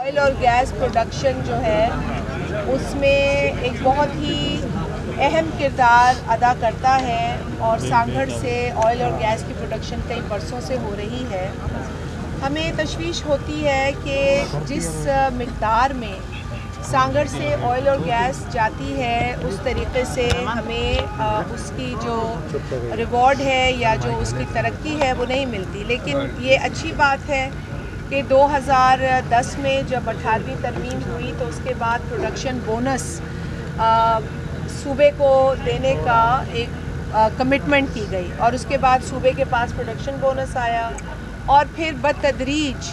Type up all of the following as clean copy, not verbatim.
Oil और gas production जो है उसमें एक बहुत ही अहम किरदार अदा करता है और सांगड़ से ऑयल और गैस की प्रोडक्शन कई बरसों से हो रही है। हमें तशवीश होती है कि जिस मिक़दार में सांगड़ से ऑयल और गैस जाती है उस तरीके से हमें उसकी जो रिवॉर्ड है या जो उसकी तरक्की है वो नहीं मिलती। लेकिन ये अच्छी बात है कि 2010 में जब 18वीं तरमीम हुई तो उसके बाद प्रोडक्शन बोनस सूबे को देने का एक कमिटमेंट की गई और उसके बाद सूबे के पास प्रोडक्शन बोनस आया और फिर बतदरीज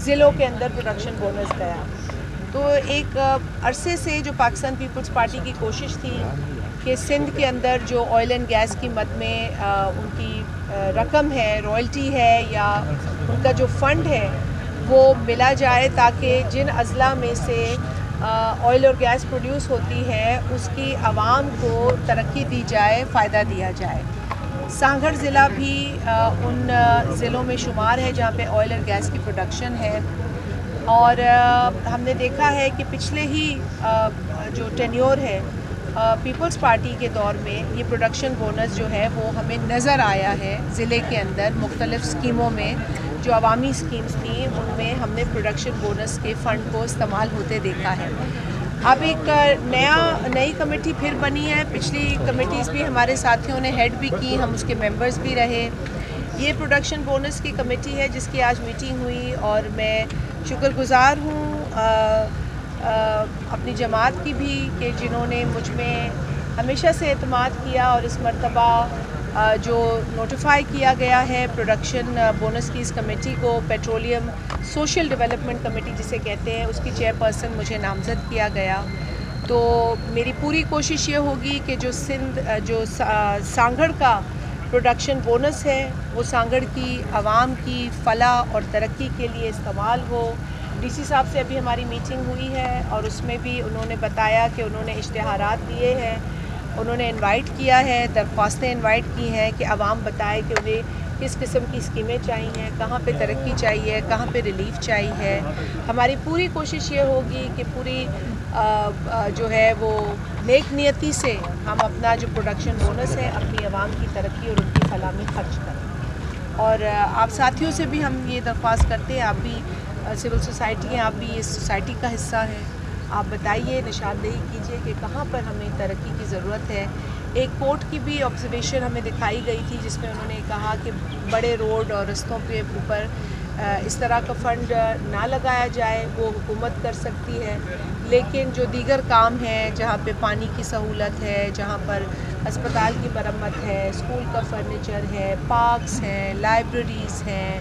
ज़िलों के अंदर प्रोडक्शन बोनस गया। तो एक अरसे से जो पाकिस्तान पीपल्स पार्टी की कोशिश थी कि सिंध के अंदर जो ऑयल एंड गैस की मद में उनकी रकम है, रॉयल्टी है या उनका जो फ़ंड है वो मिला जाए ताकि जिन अज़ला में से ऑयल और गैस प्रोड्यूस होती है उसकी आवाम को तरक्की दी जाए, फ़ायदा दिया जाए। सांगड़ ज़िला भी उन ज़िलों में शुमार है जहाँ पे ऑयल और गैस की प्रोडक्शन है और हमने देखा है कि पिछले ही जो टेन्योर है पीपल्स पार्टी के दौर में ये प्रोडक्शन बोनस जो है वो हमें नज़र आया है। ज़िले के अंदर मुख्तलिफ़ स्कीमों में जो अवामी स्कीम्स थी उनमें हमने प्रोडक्शन बोनस के फ़ंड को इस्तेमाल होते देखा है। अब एक नई कमेटी फिर बनी है। पिछली कमेटीज़ भी हमारे साथियों ने हेड भी की, हम उसके मेंबर्स भी रहे। ये प्रोडक्शन बोनस की कमेटी है जिसकी आज मीटिंग हुई और मैं शुक्रगुज़ार हूँ अपनी जमात की भी कि जिन्होंने मुझ में हमेशा से एतमाद किया और इस मरतबा जो नोटिफाई किया गया है प्रोडक्शन बोनस की इस कमेटी को पेट्रोलियम सोशल डेवलपमेंट कमेटी जिसे कहते हैं उसकी चेयरपर्सन मुझे नामज़द किया गया। तो मेरी पूरी कोशिश ये होगी कि जो सांगड़ का प्रोडक्शन बोनस है वो सांगड़ की आवाम की फ़लाह और तरक्की के लिए इस्तेमाल हो। डीसी साहब से अभी हमारी मीटिंग हुई है और उसमें भी उन्होंने बताया कि उन्होंने इश्तिहारात दिए हैं, उन्होंने इनवाइट किया है, दरख्वास्तें इनवाइट की हैं कि आवाम बताए कि उन्हें किस किस्म की स्कीमें चाहिए, कहाँ पे तरक्की चाहिए, कहाँ पे रिलीफ चाहिए। हमारी पूरी कोशिश ये होगी कि पूरी जो है वो नेक नियति से हम अपना जो प्रोडक्शन बोनस है अपनी आवाम की तरक्की और उनकी फलाह में खर्च करें। और आप साथियों से भी हम ये दरख्वास्त करते हैं, आप भी सिविल सोसाइटी हैं, आप भी इस सोसाइटी का हिस्सा हैं, आप बताइए, निशानदेही कीजिए कि कहाँ पर हमें तरक्की की ज़रूरत है। एक कोर्ट की भी ऑब्जर्वेशन हमें दिखाई गई थी जिसमें उन्होंने कहा कि बड़े रोड और रस्तों के ऊपर इस तरह का फ़ंड ना लगाया जाए, वो हुकूमत कर सकती है, लेकिन जो दीगर काम हैं जहाँ पे पानी की सहूलत है, जहाँ पर अस्पताल की मरम्मत है, स्कूल का फर्नीचर है, पार्क्स हैं, लाइब्रेरीज़ हैं,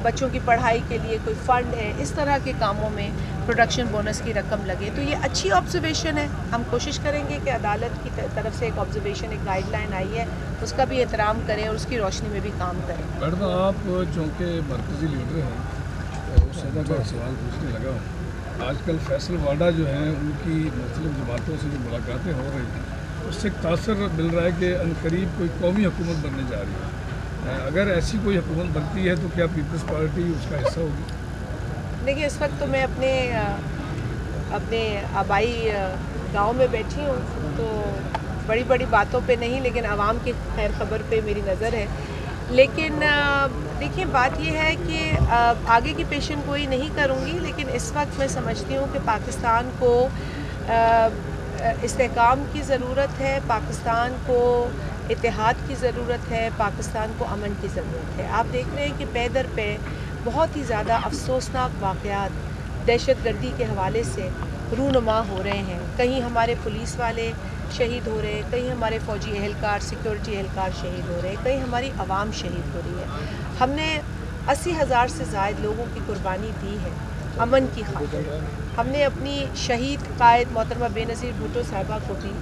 बच्चों की पढ़ाई के लिए कोई फ़ंड है, इस तरह के कामों में प्रोडक्शन बोनस की रकम लगे। तो ये अच्छी ऑब्जर्वेशन है। हम कोशिश करेंगे कि अदालत की तरफ से एक ऑब्जर्वेशन, एक गाइडलाइन आई है, उसका भी एहतराम करें और उसकी रोशनी में भी काम करें। मैडम, आप चूँकि मरकज़ी लीडर हैं तो उस सदा का सवाल पूछने लगा हूँ। आजकल फैसल वाडा जो हैं उनकी मुख्तलिफ़ जमातों से जो मुलाकातें हो रही हैं उससे एक तासर मिल रहा है कि अनकरीब कोई कौमी हुकूमत बनने जा रही है। अगर ऐसी कोई हुकूमत बनती है तो क्या पीपल्स पार्टी उसका हिस्सा होगी? देखिए, इस वक्त तो मैं अपने आबाई गांव में बैठी हूँ तो बड़ी बड़ी बातों पे नहीं, लेकिन आवाम की खैर खबर पे मेरी नज़र है। लेकिन देखिए, बात यह है कि आगे की पेशन गोई नहीं करूँगी, लेकिन इस वक्त मैं समझती हूँ कि पाकिस्तान को इस्तेहकाम की ज़रूरत है, पाकिस्तान को इत्तेहाद की ज़रूरत है, पाकिस्तान को अमन की ज़रूरत है। आप देख रहे हैं कि पे दर पे बहुत ही ज़्यादा अफसोसनाक वाक़यात दहशतगर्दी के हवाले से रूनुमा हो रहे हैं। कहीं हमारे पुलिस वाले शहीद हो रहे हैं, कहीं हमारे फ़ौजी एहलकार, सिक्योरिटी एहलकार शहीद हो रहे हैं, कहीं हमारी आवाम शहीद हो रही है। हमने 80,000 से ज़ायद लोगों की कुर्बानी दी है अमन की खातिर। हमने अपनी शहीद कायद मोहतरमा बेनज़ीर भुट्टो साहिबा को भी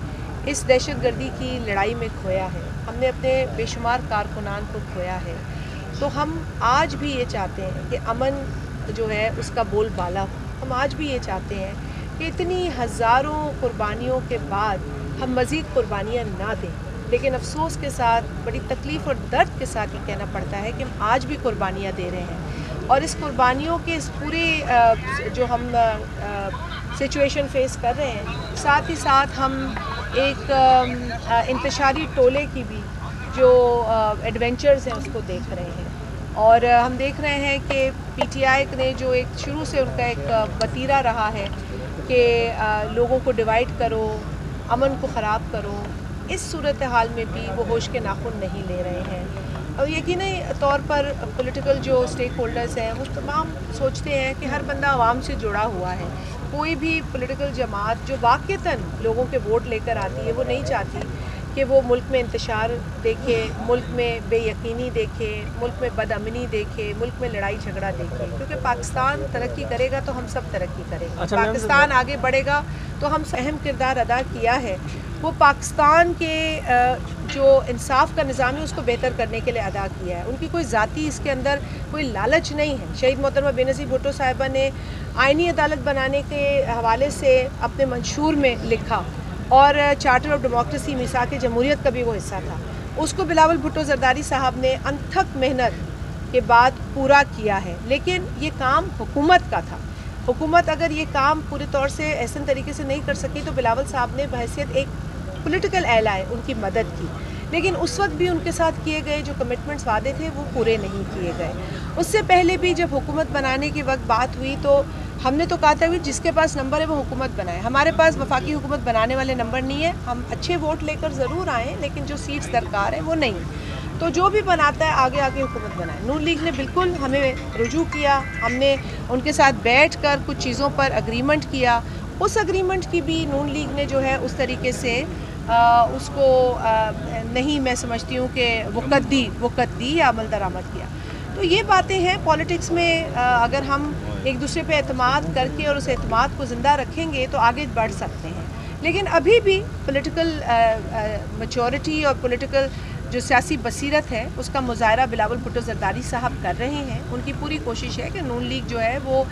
इस दहशतगर्दी की लड़ाई में खोया है। हमने अपने बेशुमार कारकुनान को खोया है। तो हम आज भी ये चाहते हैं कि अमन जो है उसका बोलबाला हो। हम आज भी ये चाहते हैं कि इतनी हज़ारों कुर्बानियों के बाद हम मज़ीद कुर्बानियाँ ना दें, लेकिन अफसोस के साथ, बड़ी तकलीफ़ और दर्द के साथ ये कहना पड़ता है कि हम आज भी कुर्बानियाँ दे रहे हैं। और इस कुर्बानियों के इस पूरे जो हम सिचुएशन फेस कर रहे हैं, साथ ही साथ हम एक इंतशारी टोले की भी जो एडवेंचर्स हैं उसको देख रहे हैं। और हम देख रहे हैं कि पीटीआई ने जो एक शुरू से उनका एक वतीरा रहा है कि लोगों को डिवाइड करो, अमन को ख़राब करो, इस सूरत हाल में भी वो होश के नाखून नहीं ले रहे हैं। और यकीनी तौर पर पॉलिटिकल जो स्टेक होल्डर्स हैं वो तमाम सोचते हैं कि हर बंदा आवाम से जुड़ा हुआ है। कोई भी पॉलिटिकल जमात जो वाक़तन लोगों के वोट लेकर आती है वो नहीं चाहती कि वो मुल्क में इंतशार देखे, मुल्क में बेयकीनी देखे, मुल्क में बदअमनी देखे, मुल्क में लड़ाई झगड़ा देखे। क्योंकि पाकिस्तान तरक्की करेगा तो हम सब तरक्की करेंगे। अच्छा, पाकिस्तान आगे बढ़ेगा तो हम अहम किरदार अदा किया है वो पाकिस्तान के जो इंसाफ का निज़ाम है उसको बेहतर करने के लिए अदा किया है। उनकी कोई ज़ाती इसके अंदर कोई लालच नहीं है। शहीद मोहतरमा बेनज़ीर भुट्टो साहिबा ने आइनी अदालत बनाने के हवाले से अपने मंशूर में लिखा और चार्टर ऑफ डेमोक्रेसी मिसाक जमहूरियत का भी वो हिस्सा था। उसको बिलावल भुट्टो ज़रदारी साहब ने अनथक मेहनत के बाद पूरा किया है। लेकिन ये काम हुकूमत का था। हुकूमत अगर ये काम पूरे तौर से ऐसे तरीके से नहीं कर सकी तो बिलावल साहब ने बहैसियत एक पॉलिटिकल एलाय उनकी मदद की। लेकिन उस वक्त भी उनके साथ किए गए जो कमिटमेंट्स वादे थे वो पूरे नहीं किए गए। उससे पहले भी जब हुकूमत बनाने के वक्त बात हुई तो हमने तो कहा था कि जिसके पास नंबर है वो हुकूमत बनाए। हमारे पास वफाकी हुकूमत बनाने वाले नंबर नहीं है। हम अच्छे वोट लेकर ज़रूर आएँ लेकिन जो सीट्स दरकार है वो नहीं। तो जो भी बनाता है आगे आगे हुकूमत बनाए। नून लीग ने बिल्कुल हमें रुजू किया, हमने उनके साथ बैठ कर कुछ चीज़ों पर अग्रीमेंट किया। उस अग्रीमेंट की भी नून लीग ने जो है उस तरीके से उसको नहीं, मैं समझती हूँ कि वो कद्दी या अमल दरामद किया। तो ये बातें हैं पॉलिटिक्स में। अगर हम एक दूसरे पे एतमाद करके और उस एतमाद को ज़िंदा रखेंगे तो आगे बढ़ सकते हैं। लेकिन अभी भी पॉलिटिकल मैच्योरिटी और पॉलिटिकल जो सियासी बसीरत है उसका मुजाहरा बिलावल भुट्टो ज़रदारी साहब कर रहे हैं। उनकी पूरी कोशिश है कि नून लीग जो है वो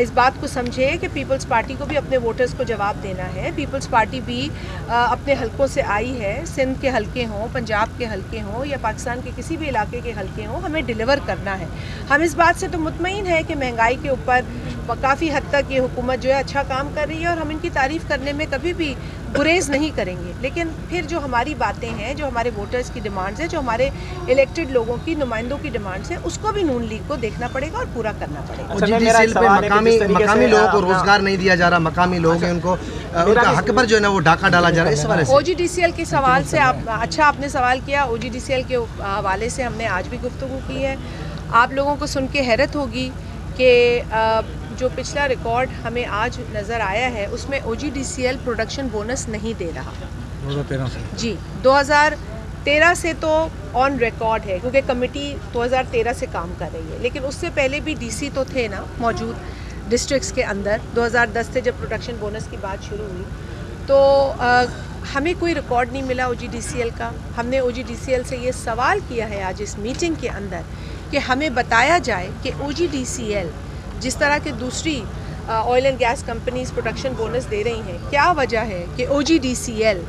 इस बात को समझे कि पीपल्स पार्टी को भी अपने वोटर्स को जवाब देना है। पीपल्स पार्टी भी अपने हलकों से आई है, सिंध के हलके हों, पंजाब के हलके हों या पाकिस्तान के किसी भी इलाके के हलके हों, हमें डिलीवर करना है। हम इस बात से तो मुतमईन है कि महंगाई के ऊपर काफ़ी हद तक ये हुकूमत जो है अच्छा काम कर रही है और हम इनकी तारीफ़ करने में कभी भी गुरेज नहीं करेंगे। लेकिन फिर जो हमारी बातें हैं, जो हमारे वोटर्स की डिमांड्स हैं, जो हमारे इलेक्टेड लोगों की नुमाइंदों की डिमांड्स हैं, उसको भी नून लीग को देखना पड़ेगा और पूरा करना पड़ेगा। ओजीडीसीएल पे मकामी लोगों को रोजगार नहीं दिया जा रहा, मकामी लोग हैं उनको उनका हक पर जो है ना वो डाका डाला जा रहा है, इस वजह से। ओजीडीसीएल के सवाल से आपने सवाल किया। ओजीडीसीएल के हवाले से हमने आज भी गुफ्तगू की है। आप लोगों को सुन के हैरत होगी कि जो पिछला रिकॉर्ड हमें आज नज़र आया है उसमें ओजीडीसीएल प्रोडक्शन बोनस नहीं दे रहा 2013 से। जी, 2013 से तो ऑन रिकॉर्ड है क्योंकि कमेटी 2013 से काम कर रही है। लेकिन उससे पहले भी डीसी तो थे ना मौजूद डिस्ट्रिक्ट्स के अंदर। 2010 से जब प्रोडक्शन बोनस की बात शुरू हुई तो हमें कोई रिकॉर्ड नहीं मिला ओजीडीसीएल का। हमने ओजीडीसीएल से ये सवाल किया है आज इस मीटिंग के अंदर कि हमें बताया जाए कि ओजीडीसीएल जिस तरह के दूसरी oil and gas companies production bonus दे रही हैं, क्या वजह है कि ओजीडीसीएल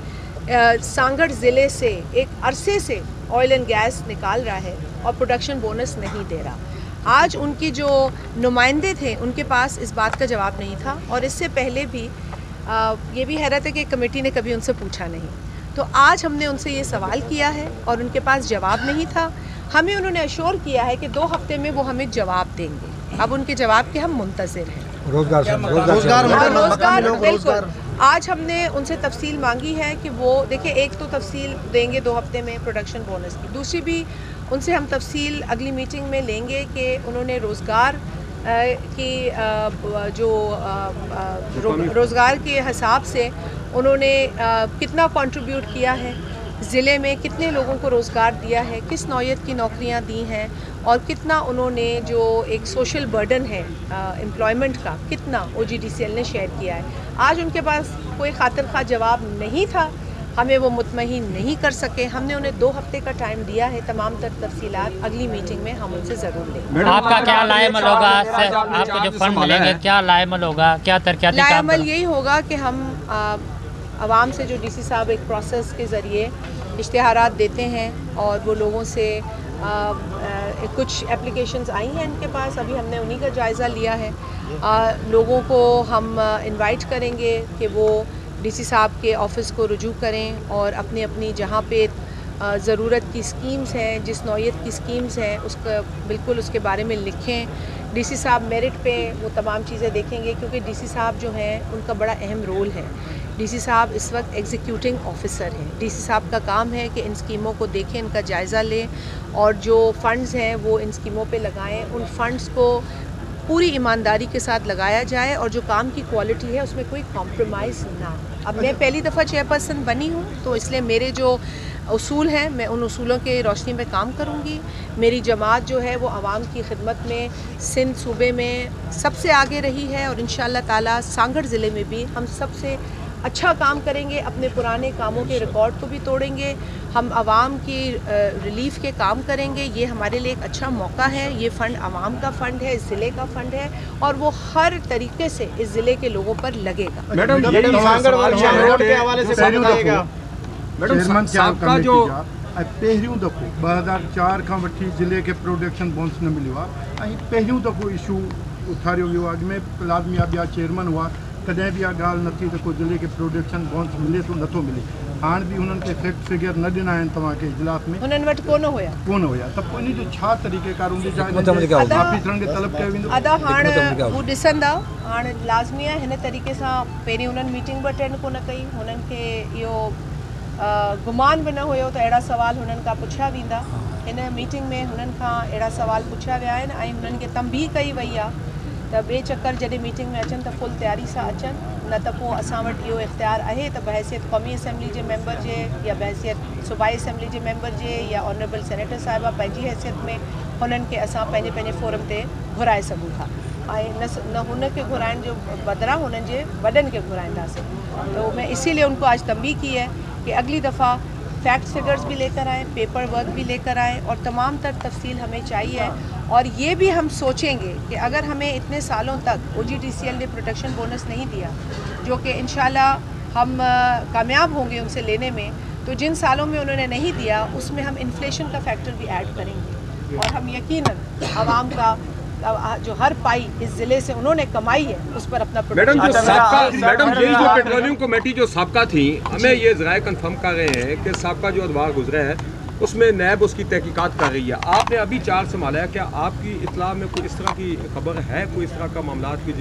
सांगड़ ज़िले से एक अरसे से ऑयल एंड गैस निकाल रहा है और प्रोडक्शन बोनस नहीं दे रहा। आज उनके जो नुमाइंदे थे उनके पास इस बात का जवाब नहीं था और इससे पहले भी ये भी हैरत है कि कमेटी ने कभी उनसे पूछा नहीं। तो आज हमने उनसे ये सवाल किया है और उनके पास जवाब नहीं था। हमें उन्होंने अश्योर किया है कि 2 हफ्ते में वो हमें जवाब देंगे। अब उनके जवाब के हम मुंतज़िर हैं। रोजगार आज हमने उनसे तफसील मांगी है कि वो देखिए, एक तो तफसील देंगे 2 हफ्ते में प्रोडक्शन बोनस की, दूसरी भी उनसे हम तफसील अगली मीटिंग में लेंगे कि उन्होंने रोज़गार की जो रोज़गार के हिसाब से उन्होंने कितना कंट्रीब्यूट किया है, ज़िले में कितने लोगों को रोज़गार दिया है, किस नौयत की नौकरियां दी हैं और कितना उन्होंने जो एक सोशल बर्डन है एम्प्लॉयमेंट का कितना ओजीडीसीएल ने शेयर किया है। आज उनके पास कोई खातिर खा जवाब नहीं था, हमें वो मुतमईन नहीं कर सके। हमने उन्हें 2 हफ्ते का टाइम दिया है। तमाम तर तफसीलात अगली मीटिंग में हम उनसे ज़रूर लेंगे। आपका क्या लाएमल होगा, आपको जो फंड मिलेंगे क्या लाएमल होगा, क्या तरक्याती काम? लाएमल यही होगा कि हम आवाम से जो डीसी साहब एक प्रोसेस के ज़रिए इश्तिहारात देते हैं और वो लोगों से कुछ एप्लीकेशंस आई हैं इनके पास, अभी हमने उन्हीं का जायज़ा लिया है। लोगों को हम इनवाइट करेंगे कि वो डीसी साहब के ऑफ़िस को रुजू करें और अपनी अपनी जहाँ पे ज़रूरत की स्कीम्स हैं, जिस नौयत की स्कीम्स हैं उसका बिल्कुल उसके बारे में लिखें। डीसी साहब मेरिट पे वो तमाम चीज़ें देखेंगे, क्योंकि डीसी साहब जो हैं उनका बड़ा अहम रोल है। डीसी साहब इस वक्त एग्जीक्यूटिंग ऑफिसर हैं। डीसी साहब का काम है कि इन स्कीमों को देखें, इनका जायज़ा लें और जो फ़ंड्स हैं वो इन स्कीमों पे लगाएं। उन फ़ंड्स को पूरी ईमानदारी के साथ लगाया जाए और जो काम की क्वालिटी है उसमें कोई कॉम्प्रोमाइज़ ना। अब मैं पहली दफ़ा चेयरपर्सन बनी हूँ, तो इसलिए मेरे जो उसूल हैं मैं उन उसूलों के रोशनी में काम करूँगी। मेरी जमात जो है वो आवाम की खिदमत में सिंध सूबे में सबसे आगे रही है और इंशाअल्लाह ताला सांगढ़ ज़िले में भी हम सबसे अच्छा काम करेंगे। अपने पुराने कामों के रिकॉर्ड को भी तोड़ेंगे। हम आवाम की रिलीफ़ के काम करेंगे। ये हमारे लिए एक अच्छा मौका है। ये फ़ंड आवाम का फ़ंड है, इस ज़िले का फ़ंड है और वो हर तरीके से इस ज़िले के लोगों पर लगेगा। मैडम के हवाले से बताइएगा। मैडम साहब जो पहिरियों दफ़ो 2004 खां वठी ज़िले के प्रोडक्शन बोनस न मिलियो आहे ऐं पहिरियों दफ़ो इशू उथारियो वियो आहे। अॻु में लाज़मी ॿिया चेयरमैन हुआ, तॾहिं बि इहा ॻाल्हि न थी त को ज़िले खे प्रोडक्शन बोनस मिले थो नथो मिले। हाणे बि हुननि खे फैक्ट फिगर न ॾिना आहिनि तव्हांखे इजलास में, हुननि वटि कोन हुया त पोइ इन जो छा तरीक़ेकार हूंदी? ऑफिसरनि खे तलब कयो वेंदो? अदा हाणे हू ॾिसंदा। हाणे लाज़मी आहे हिन तरीक़े सां पहिरीं हुननि मीटिंग बि अटेंड कोन कई। हुननि खे इहो गुमान बि न हुयो त अहिड़ा सवाल हुननि खां पुछिया वेंदा। हिन मीटिंग में हुननि खां अहिड़ा सवाल पुछिया विया आहिनि ऐं हुननि खे तंबीह कई वई आहे त ॿिए चक्कर जॾहिं मीटिंग में अचनि त फुल तयारी सां अचनि, न त पोइ असां वटि इहो इख्तियार आहे त बहैसियत क़ौमी असैम्बली जे मेंबर जे या बहैसियत सूबाई असैम्बली जे मेंबर जे या ऑनरेबल सेनेटर साहिबा पंहिंजी हैसियत में हुननि खे असां पंहिंजे पंहिंजे फोरम ते घुराए सघूं था ऐं न हुनखे घुराइण जो बदिरां हुननि जे वॾनि खे घुराईंदासीं। तो मैं इसीलिए उनको आज तंबीह की है कि अगली दफ़ा फैक्ट फिगर्स भी लेकर आएँ, पेपर वर्क भी लेकर आएँ और तमाम तर तफसील हमें चाहिए। और ये भी हम सोचेंगे कि अगर हमें इतने सालों तक OGTCL ने प्रोटेक्शन बोनस नहीं दिया, जो कि इंशाल्लाह हम कामयाब होंगे उनसे लेने में, तो जिन सालों में उन्होंने नहीं दिया उसमें हम इन्फ्लेशन का फैक्टर भी ऐड करेंगे और हम यकीनन आवाम का जो हर पाई इस ज़िले से उन्होंने कमाई है उस पर अपना मैडम यही जो पेट्रोलियम कमेटी जो साबका थी, हमें ये ज़राए कंफर्म कर रहे हैं कि साबका जो अदवार गुजरे हैं उसमें नैब उसकी तहकीकात कर रही है। आपने अभी चार्ज संभाला है, क्या आपकी इत्तला में कोई इस तरह की खबर है, कोई इस तरह का मामला की?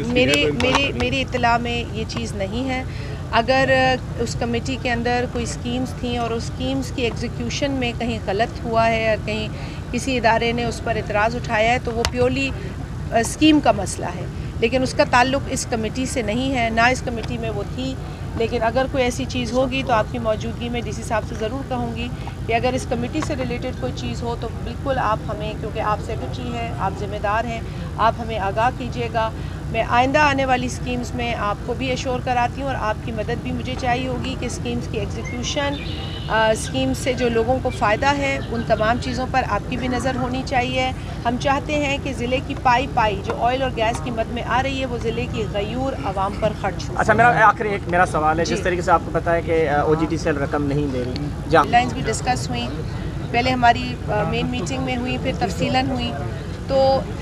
मेरी इत्तला में ये चीज़ नहीं है। अगर उस कमेटी के अंदर कोई स्कीम्स थी और उस स्कीम्स की एग्जीक्यूशन में कहीं गलत हुआ है या कहीं किसी इदारे ने उस पर एतराज़ उठाया है तो वो प्योरली स्कीम का मसला है, लेकिन उसका ताल्लुक़ इस कमेटी से नहीं है, ना इस कमेटी में वो थी। लेकिन अगर कोई ऐसी चीज़ होगी तो आपकी मौजूदगी में डीसी साहब से ज़रूर कहूँगी कि अगर इस कमेटी से रिलेटेड कोई चीज़ हो तो बिल्कुल आप हमें, क्योंकि आप सेक्रेटरी हैं, आप ज़िम्मेदार हैं, आप हमें आगाह कीजिएगा। मैं आइंदा आने वाली स्कीम्स में आपको भी एश्योर कराती हूँ और आपकी मदद भी मुझे चाहिए होगी कि स्कीम्स की एग्जीक्यूशन, स्कीम्स से जो लोगों को फ़ायदा है उन तमाम चीज़ों पर आपकी भी नज़र होनी चाहिए। हम चाहते हैं कि ज़िले की पाई जो ऑयल और गैस की मद में आ रही है वो ज़िले की गयूर आवाम पर खर्च हो। अच्छा, मेरा आखिरी एक मेरा सवाल है, जिस तरीके से आपको पता है कि OGTCL रकम नहीं दे रही, गाइडलाइंस भी डिस्कस हुई, पहले हमारी मेन मीटिंग में हुई, फिर तफसीलन हुई, तो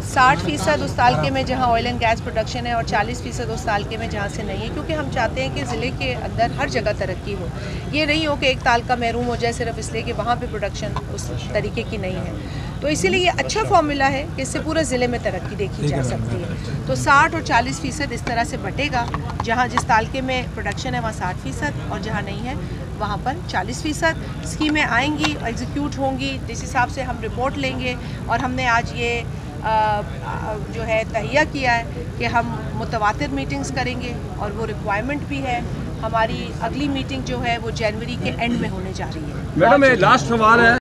60% उस तालके में जहाँ ऑयल एंड गैस प्रोडक्शन है और 40% उस तालके में जहाँ से नहीं है, क्योंकि हम चाहते हैं कि ज़िले के अंदर हर जगह तरक्की हो। ये नहीं हो कि एक तालका महरूम हो जाए सिर्फ इसलिए कि वहाँ पे प्रोडक्शन उस तरीके की नहीं है। तो इसीलिए ये अच्छा फार्मूला है कि इससे पूरे ज़िले में तरक्की देखी जा सकती है। तो 60 और 40% इस तरह से बटेगा, जहाँ जिस तालके में प्रोडक्शन है वहाँ 60% और जहाँ नहीं है वहाँ पर 40%। स्कीमें आएंगी, एग्जीक्यूट होंगी, डीसी साहब से हम रिपोर्ट लेंगे और हमने आज ये जो है तहिया किया है कि हम मुतवातिर मीटिंग्स करेंगे और वो रिक्वायरमेंट भी है। हमारी अगली मीटिंग जो है वो जनवरी के एंड में होने जा रही है। मैडम लास्ट सवाल है,